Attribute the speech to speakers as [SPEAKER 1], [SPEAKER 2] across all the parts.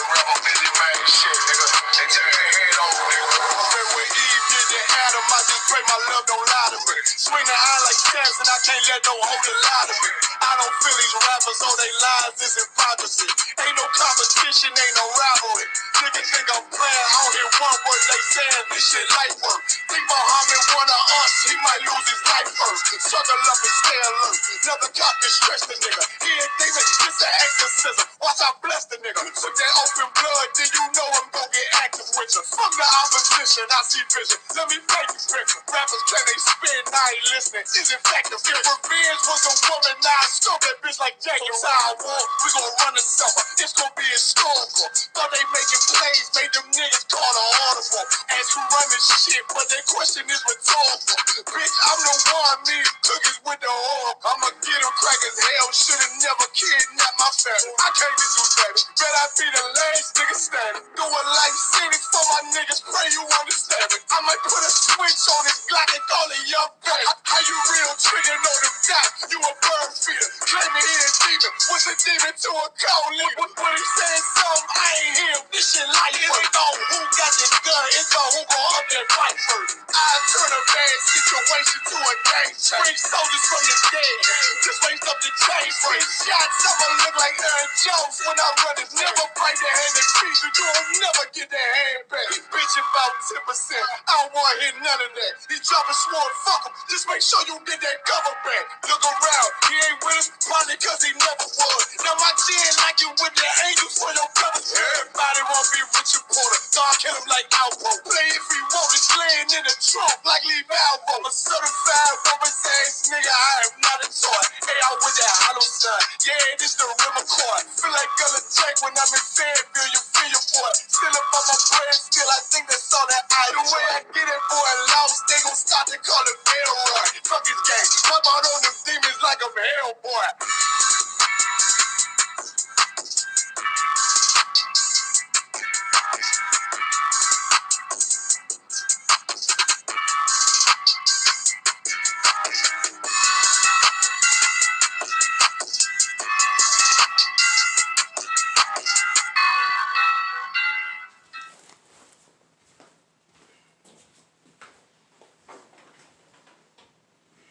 [SPEAKER 1] rapper, busy man, shit, nigga. They turn their head over, nigga. Remember when Eve did to Adam, I just pray my love don't lie to me. Swing the eye like Samson, I can't let no holder lie to me. I don't feel these rappers, all they lies is hypocrisy. Ain't no competition, ain't no rivalry. Niggas think I'm playing, I don't hear one word they saying, this shit light work. Think Muhammad one of us, he might lose his life first. Circle up and stay alert. Never cop can stretch the nigga. He ain't demon, just an exorcism. Watch I bless the nigga. With that open blood, then you know I'm gon' get active with you. Fuck the opposition, I see vision. Let me make you picture. Rappers claim they spin, I ain't listening. Is in fact the fear. Revenge was a woman, now I scope that bitch like Jackie. So I war, we gon' run the summer. It's gon' be historical. Thought they making plays, made them niggas call the audible. Ask who run this shit, but their question is rhetorical. Bitch, I'm the one, me cookies with the oil. I'ma get them crack as hell, should've never kidnapped my family. I can't be too baby, bet I be the last nigga standing. Doing life sentence for my niggas, pray you understand it. I might put a switch on this Glock and call it young baby. How you real trigger know the dot, you a bird feeder. Claiming he a demon, what's a demon to a cold nigga? When he saying something, I ain't hear him, this shit light. It ain't on who got this gun, it's on who gon' up that fight first. I turn a bad situation to a game changer. Bring soldiers from the dead, just raise up the chain. Bring shots, I'ma look like Aaron Jones when I run it. Never break the hand and feet, you will never get that hand back. He bitching about 10%, I don't wanna hear none of that. He dropping sword, fuck him, just make sure you get that cover back. Look around, he ain't with us, probably cause he never was. Now my chin like you with the angels for your brothers. Everybody wanna be Richard Porter, so I kill him like Alpo. Play if he want, it's laying in the trunk like Leave Alpo. A certified woman's ass nigga, I am not a toy. Hey, I with that hollow son, yeah, this the real McCoy. Feel like Gullah Jack when I'm in Fayetteville, you feel your boy. Still about my bread, still I think that's all that I do. The way I get it, boy, lost, they gon' stop to call it Bell Roy. Fuck his gang, pop out on them demons like I'm Hellboy.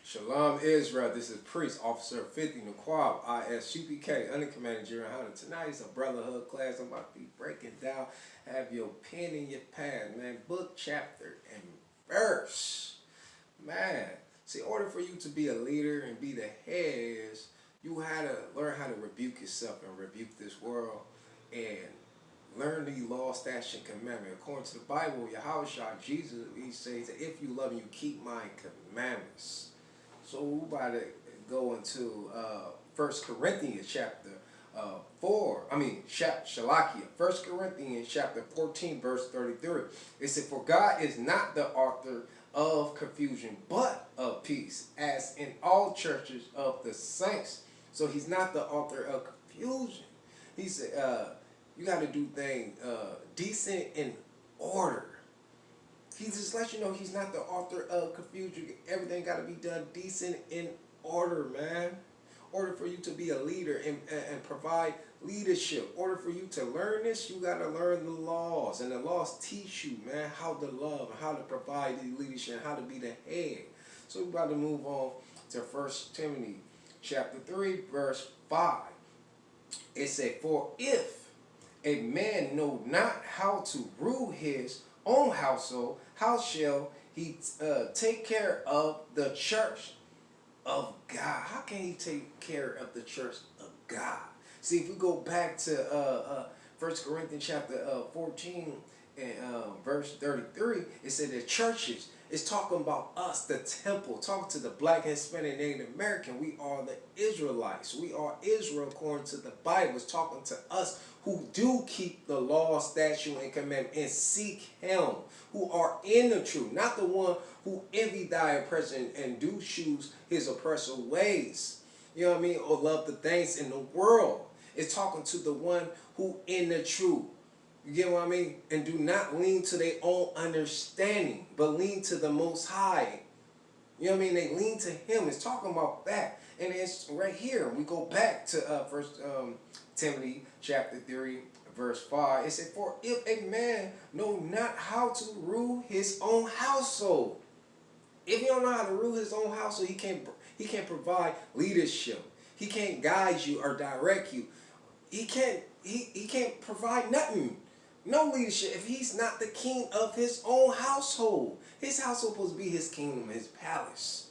[SPEAKER 2] Shalom Israel, this is Priest Officer 50 Naquab, ISUPK, Under Commander Jerry Hunter. Tonight is a Brotherhood class. I'm about to be breaking down. Have your pen in your pad, man. Book, chapter, and verse. Man, see, in order for you to be a leader and be the head, you had to learn how to rebuke yourself and rebuke this world and learn the law, statutes, and commandment. According to the Bible, Yahushua, Jesus, he says that if you love me, you keep my commandments. So we're about to go into 1 Corinthians chapter 1 Corinthians chapter 14, verse 33. It said, for God is not the author of confusion, but of peace, as in all churches of the saints. So he's not the author of confusion. He said, you got to do things decent in order. He just lets you know he's not the author of confusion. Everything got to be done decent in order, man. Order for you to be a leader and provide leadership. Order for you to learn this, you got to learn the laws. And the laws teach you, man, how to love, and how to provide the leadership, and how to be the head. So we're about to move on to 1 Timothy chapter 3, verse 5. It said, for if a man know not how to rule his own household, how shall he take care of the church of God? How can he take care of the church of God? See, if we go back to 1 Corinthians chapter 14 and verse 33, it said the churches is talking about us, the temple, talking to the black, Hispanic, Native American. We are the Israelites. We are Israel according to the Bible. It's talking to us who do keep the law, statute, and commandment and seek him, who are in the truth, not the one who envy thy oppressor and do choose his oppressor ways. You know what I mean? Or love the things in the world. It's talking to the one who in the truth. You get what I mean? And do not lean to their own understanding, but lean to the Most High. You know what I mean? They lean to him. It's talking about that. And it's right here. We go back to 1 Timothy chapter 3, verse 5, it said, for if a man know not how to rule his own household, if he don't know how to rule his own household, he can't provide leadership. He can't guide you or direct you. He can't provide nothing. No leadership if he's not the king of his own household. His household supposed to be his kingdom, his palace.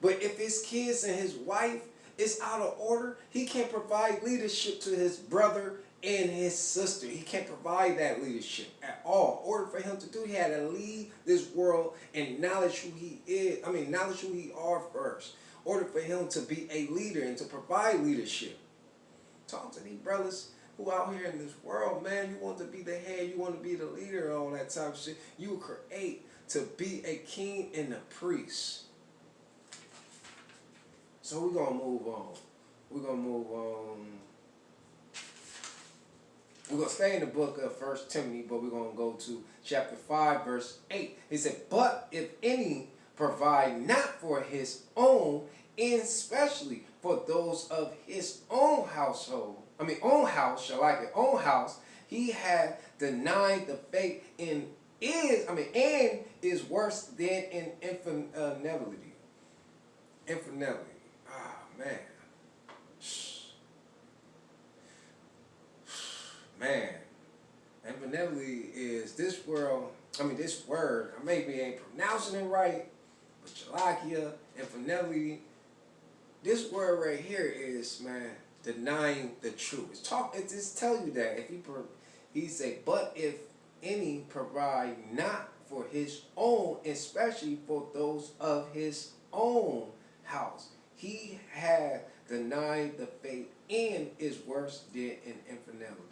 [SPEAKER 2] But if his kids and his wife is out of order, he can't provide leadership to his brother and his sister. He can't provide that leadership at all. In order for him to do, he had to leave this world and knowledge who he is. Knowledge who he are first. In order for him to be a leader and to provide leadership. Talk to these brothers who out here in this world, man. You want to be the head, you want to be the leader, all that type of shit. You were created to be a king and a priest. So we're going to move on. We're going to move on. We're going to stay in the book of 1 Timothy, but we're going to go to chapter 5, verse 8. He said, but if any provide not for his own, and especially for those of his own household, own house, own house, he had denied the faith and is worse than in infidelity. Infidelity. Ah, man. Man, infidelity is this world, this word, I maybe ain't pronouncing it right, but Shalakia, infidelity, this word right here is, man, denying the truth. It just tell you that. If he say, but if any provide not for his own, especially for those of his own house, he had denied the faith and is worse than in infidelity.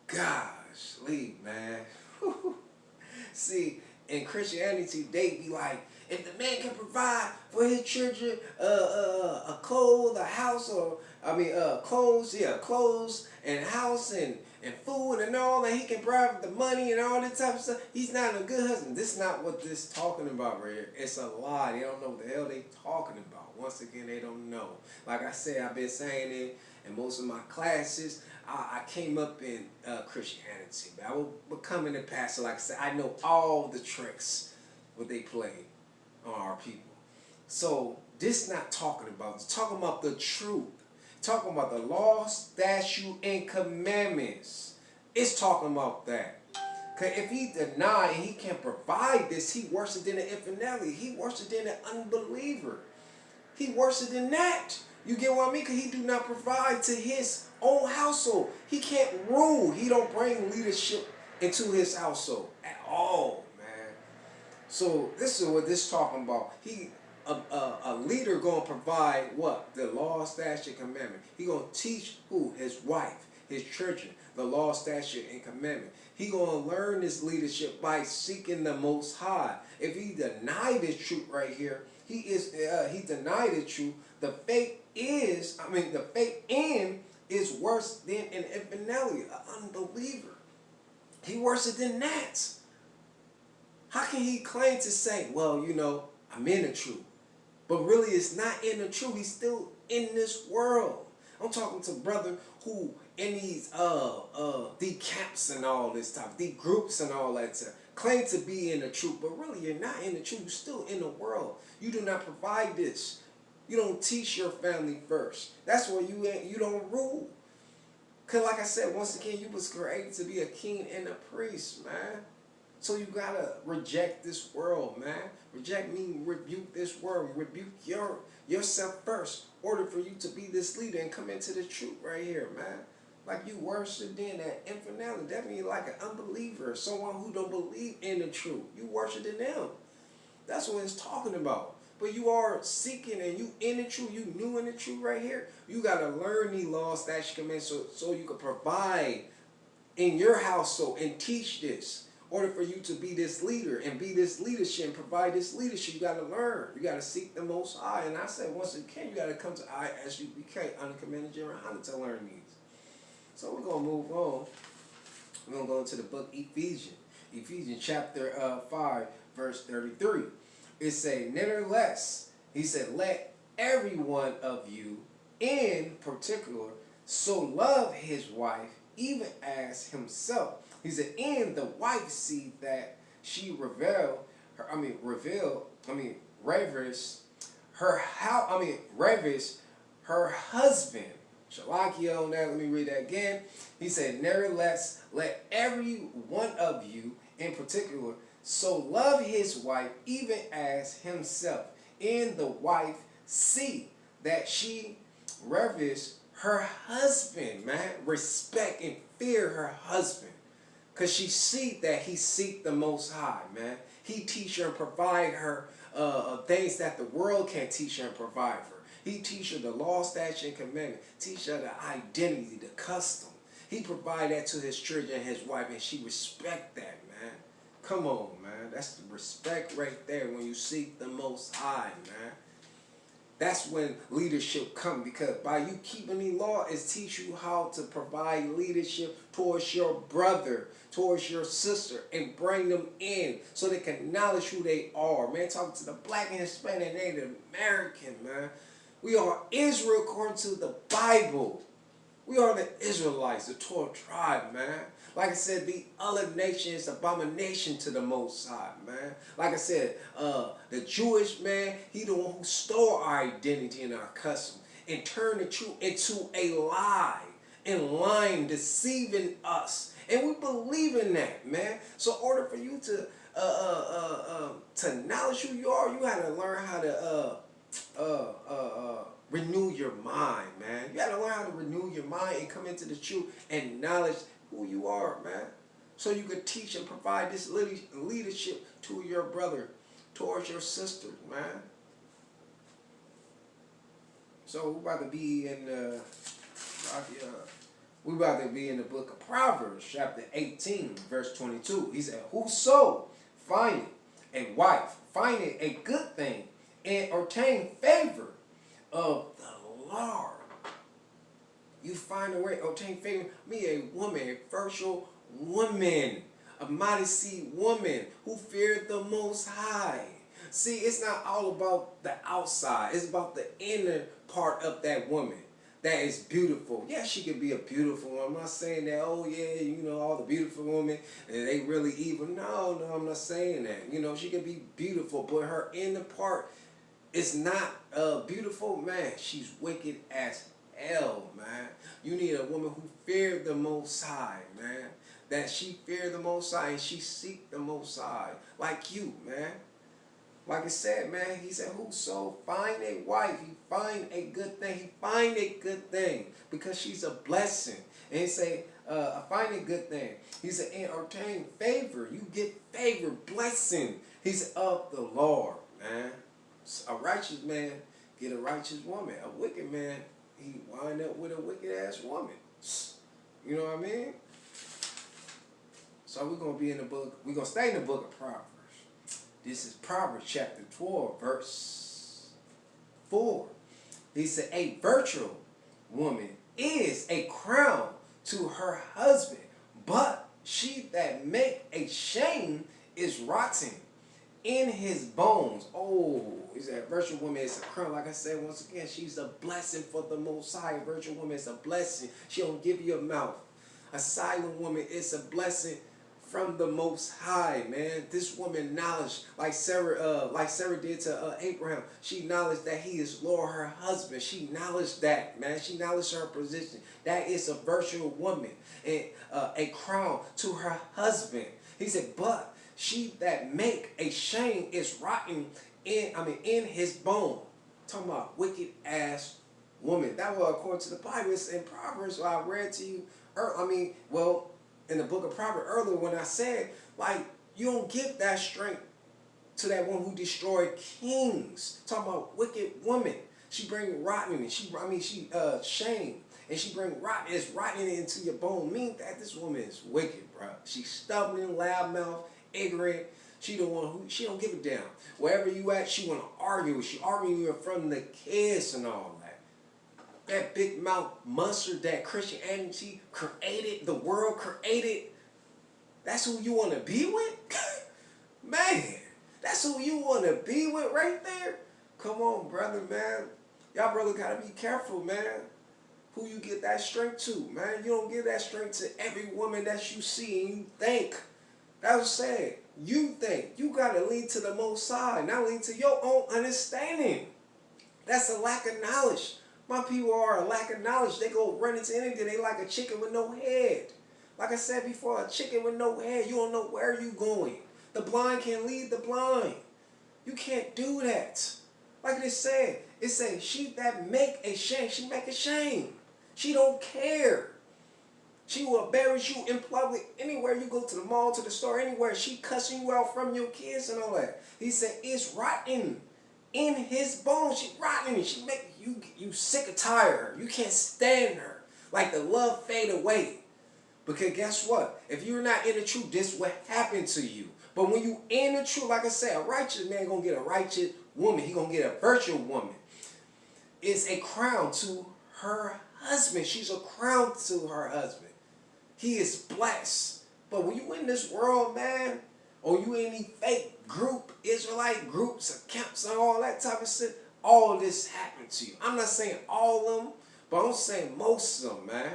[SPEAKER 2] Gosh, leave, man. See, in Christianity, they be like, if the man can provide for his children a clothes, a house, or clothes and house and food and all that, he can provide the money and all that type of stuff, he's not a good husband. This is not what this talking about right here. It's a lie. They don't know what the hell they talking about. Once again, they don't know. Like I said, I've been saying it in most of my classes. I came up in Christianity, but I was becoming a pastor. Like I said, I know all the tricks what they play on our people. So this not talking about. It's talking about the truth. Talking about the law, statute, and commandments. It's talking about that. Cause if he deny and he can't provide this, he worse than an infidelity. He worse than an unbeliever. He worse than that. You get what I mean? Because he do not provide to his own household. He can't rule. He don't bring leadership into his household at all, man. So this is what this is talking about. A leader gonna provide what? The law, statute, and commandment. He gonna teach who? His wife, his children, the law, statute, and commandment. He gonna learn this leadership by seeking the Most High. If he deny this truth right here, he denied the truth. The faith in is worse than an infidelity, an unbeliever. He worse than that. How can he claim to say, well, I'm in the truth? But really it's not in the truth. He's still in this world. I'm talking to brother who in these the camps and all this stuff, the groups and all that stuff, claim to be in the truth, but really you're not in the truth. You're still in the world. You do not provide this. You don't teach your family first. That's why you don't rule. Cause like I said, once again, you was created to be a king and a priest, man. So you gotta reject this world, man. Reject means rebuke this world. Rebuke yourself first. In order for you to be this leader and come into the truth right here, man. Like you worse than that infidelity. That means like an unbeliever, someone who don't believe in the truth. You worse than them. That's what it's talking about. But you are seeking and you in the truth, you new in the truth right here. You got to learn these laws, statutes, commandments so you can provide in your household and teach this. In order for you to be this leader and be this leadership and provide this leadership, you got to learn. You got to seek the Most High. And I said, once again, you got to come to ISUBK under Commander General Hunter to learn these. So we're going to move on. We're going to go into the book Ephesians. Ephesians chapter 5, verse 33. It say, nevertheless, he said, let every one of you in particular so love his wife even as himself. He said, and the wife see that she ravish her husband. Shalakia on that, let me read that again. He said, nevertheless, let every one of you in particular so love his wife even as himself. And the wife see that she reverence her husband, man. Respect and fear her husband. Because she see that he seek the Most High, man. He teach her and provide her things that the world can't teach her and provide her. He teach her the law, statute, and commandment. Teach her the identity, the custom. He provide that to his children and his wife, and she respect that, man. Come on, man. That's the respect right there when you seek the Most High, man. That's when leadership comes, because by you keeping the law, it teach you how to provide leadership towards your brother, towards your sister, and bring them in so they can acknowledge who they are. Man, talking to the black and Hispanic Native American, man. We are Israel according to the Bible. We are the Israelites, the 12 tribe, man. Like I said, the other nation is abomination to the Most High, man. Like I said, the Jewish man, he the one who stole our identity and our custom and turned the truth into a lie and lying, deceiving us. And we believe in that, man. So in order for you to acknowledge who you are, you got to learn how to renew your mind, man. You got to learn how to renew your mind and come into the truth and acknowledge who you are, man. So you can teach and provide this leadership to your brother, towards your sister, man. So we're about to be in the book of Proverbs, chapter 18, verse 22. He said, whoso findeth a wife, findeth a good thing, and obtain favor of the Lord. You find a way, obtain favor. Me, a woman, a virtual woman, a modesty woman who feared the Most High. See, it's not all about the outside. It's about the inner part of that woman that is beautiful. Yeah, she could be a beautiful woman. I'm not saying that, oh yeah, you know, all the beautiful women, and they really evil. No, I'm not saying that. You know, she could be beautiful, but her inner part is not beautiful, man. She's wicked as hell, man. You need a woman who feared the Most High, man. That she feared the Most High and she seek the Most High. Like you, man. Like I said, man, he said, whoso find a wife, he find a good thing. He find a good thing because she's a blessing. And he say, find a good thing. He said, and obtain favor. You get favor, blessing. He said, of the Lord, man. A righteous man get a righteous woman. A wicked man, he wind up with a wicked ass woman. You know what I mean? So we're gonna be in the book. We're gonna stay in the book of Proverbs. This is Proverbs chapter 12, verse 4. He said, a virtual woman is a crown to her husband, but she that make a shame is rotten in his bones. Oh, he said, a virtual woman is a crown. Like I said, once again, she's a blessing for the Most High. A virtual woman is a blessing. She don't give you a mouth. A silent woman is a blessing from the Most High, man. This woman knowledge, like Sarah did to Abraham. She acknowledged that he is Lord, her husband. She acknowledged that, man. She acknowledged her position. That is a virtual woman and a crown to her husband. He said, but she that make a shame is rotten in his bone. Talking about wicked ass woman. That was according to the Bible. It's in Proverbs. I read to you. In the book of Proverbs earlier when I said, like, you don't give that strength to that one who destroyed kings. Talking about wicked woman. She bring rotten. She shame. And she bring rotten. It's rotten into your bone. Mean that this woman is wicked, bro. She's stubborn, loudmouth, ignorant. She the one who, she don't give a damn. Wherever you at, she want to argue. She arguing you in front of the kids and all that. That big mouth mustard that Christianity created, the world created. That's who you want to be with? Man, that's who you want to be with right there? Come on, brother, man. Y'all brother got to be careful, man. who you get that strength to, man. You don't give that strength to every woman that you see and you think. That was said. You think. You got to lean to the Most High, not lean to your own understanding. That's a lack of knowledge. My people are a lack of knowledge. They go run into anything. They like a chicken with no head. Like I said before, a chicken with no head, you don't know where you going. The blind can't lead the blind. You can't do that. Like it said, she that make a shame, she make a shame. She don't care. She will embarrass you in public anywhere you go, to the mall, to the store, anywhere. She cussing you out from your kids and all that. He said it's rotten in his bones. She rotten. She make you sick or tired. You can't stand her. Like the love fade away. Because guess what? If you're not in the truth, this will happen to you. But when you in the truth, like I said, a righteous man gonna get a righteous woman. He gonna get a virtuous woman. It's a crown to her husband. She's a crown to her husband. He is blessed. But when you in this world, man, or you in any fake group, Israelite groups or camps and all that type of shit, all of this happened to you. I'm not saying all of them, but I'm saying most of them, man,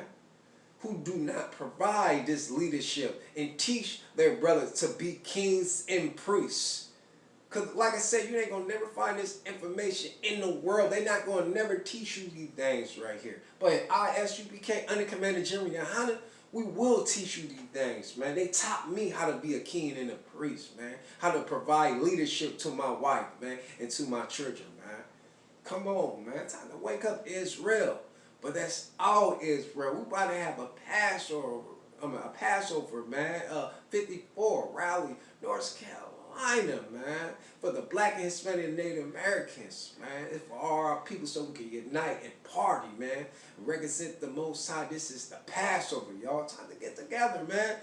[SPEAKER 2] who do not provide this leadership and teach their brothers to be kings and priests. Because like I said, you ain't going to never find this information in the world. They're not going to never teach you these things right here. But ISUPK, Under Commander General Yohana, we will teach you these things, man. They taught me how to be a king and a priest, man. How to provide leadership to my wife, man, and to my children, man. Come on, man. Time to wake up, Israel. But that's all Israel. We about to have a Passover, man. 54, Raleigh, North Carolina, man. For the Black and Hispanic and Native Americans, man. It's for all our people so we can unite and party, man. Represent the Most High. This is the Passover, y'all. Time to get together, man.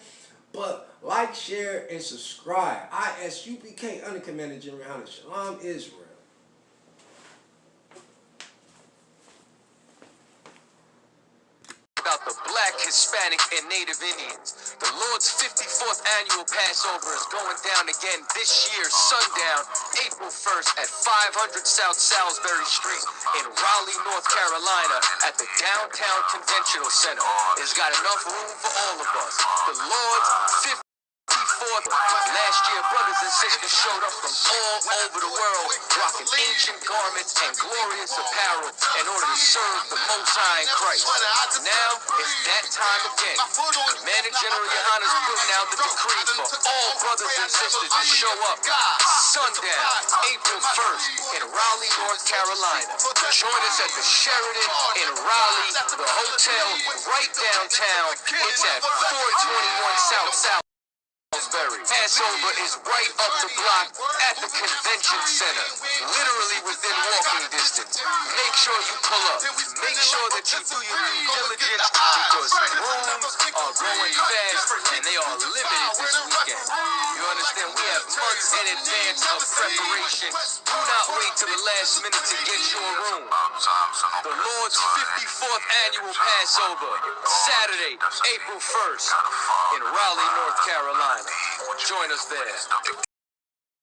[SPEAKER 2] But like, share, and subscribe. ISUPK, Under Commander General Yohana. Shalom, Israel.
[SPEAKER 1] About the Black, Hispanic, and Native Indians. The Lord's 54th annual Passover is going down again this year, sundown, April 1st at 500 South Salisbury Street in Raleigh, North Carolina at the Downtown Conventional Center. It's got enough room for all of us. The Lord's 54th. Last year, brothers and sisters showed up from all over the world, rocking ancient garments and glorious apparel in order to serve the Most High in Christ. Now, it's that time again. Commander General Yohana is putting out the decree for all brothers and sisters to show up sundown, April 1st in Raleigh, North Carolina. Join us at the Sheridan in Raleigh, the hotel right downtown. It's at 421 South Salisbury. Passover is right up the block at the convention center, literally within walking distance. Make sure you pull up. Make sure that you do your due diligence because rooms are going fast and they are limited this weekend. You understand? We have months in advance of preparation. Do not wait till the last minute to get your room. The Lord's 54th annual Passover, Saturday, April 1st in Raleigh, North Carolina. Join us there.